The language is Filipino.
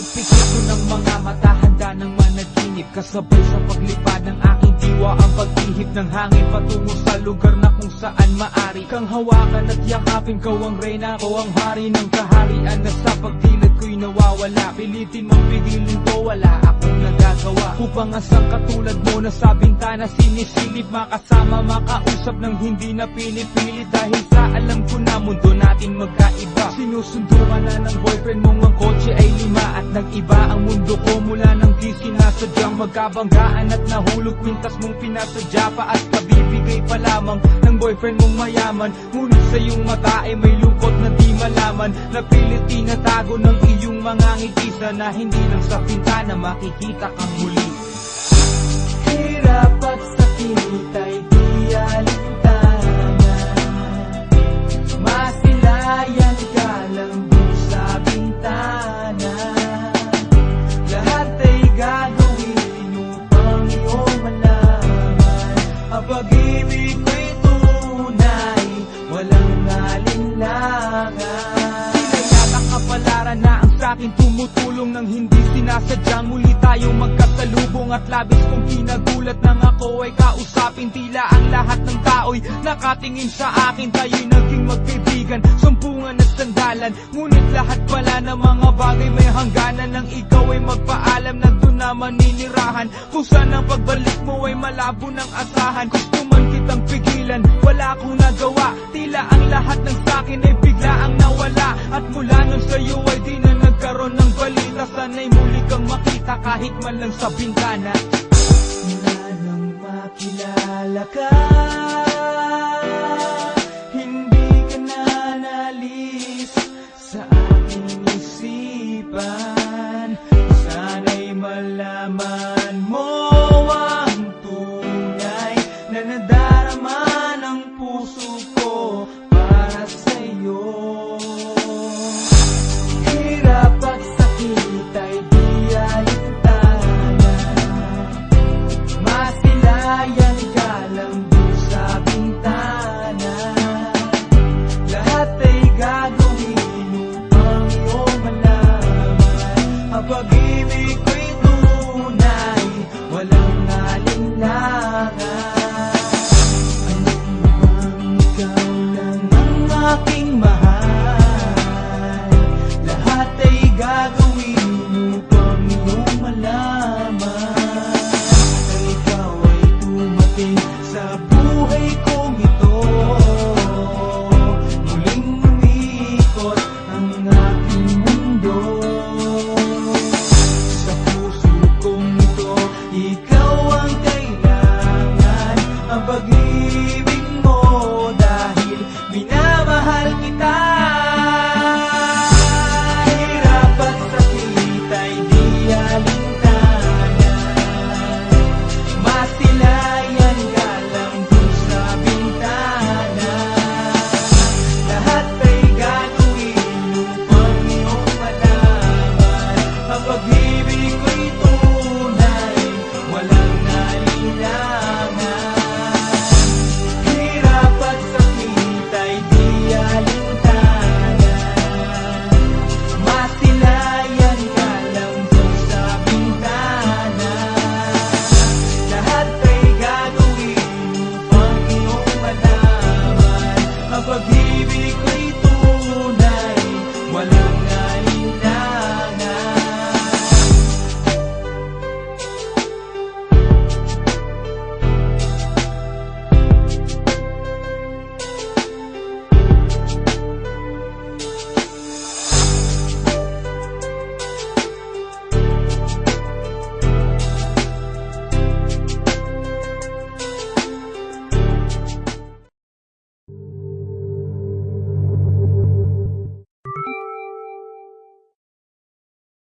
magpikit ko ng mga mata, handa ng managinip. Kasabay sa paglipad ng aking diwa ang pag-ihip ng hangin patungo sa lugar na kung saan maari kang hawakan at yakapin. Ko ang reyna, ko ang hari ng kaharian na sa pagdilid ko'y nawawala. Pilitin mong pigilin ko, wala akong nagagawa upang asang katulad mo na sa bintana sinisilip, makasama, makausap ng hindi na pinipilit. Dahil sa alam ko na mundo natin magkaiba. Sinusundo ka na ng boyfriend mong ang kotse ay 5 at nag-iba ang mundo ko mula nang di sinasadyang magkabanggaan at nahulog kwintas mong pinasadya pa at kabibigay pa lamang ng boyfriend mong mayaman. Ngunit sa iyong mata ay may lungkot na di malaman, napilit tinatago ng iyong mga ngiti na hindi lang sa pintana makikita kang muli. Hirap at sakit ay di alintana, masilayan ka lang doon sa bintana. Lahat ay gagawin upang iyong malaman ang pag-ibig ko'y tunay, walang alinlangan. Sinayatang kapalaran na ang sa'kin tumutulong nang hindi sinasadyang muli tayong magkasalubong. At labis kong kinagulat nang ako ay kausapin, tila ang lahat ng tao'y nakatingin sa akin. Tayo'y naging magkaibigan, sumpungan at sandalan, ngunit lahat pala ng mga bagay may hangganan. Nang ikaw ay magpaalam na doon na maninirahan, kung saan ang pagbalik mo ay malabo ng asahan. Gusto man kitang pigilan, wala akong nagawa, tila ang lahat ng sakin ay bigla ang nawala. At mula nun sa'yo ay di na nagkaroon ng balita, sana'y muli kang makita kahit man lang sa bintana. Mula nang makilala ka,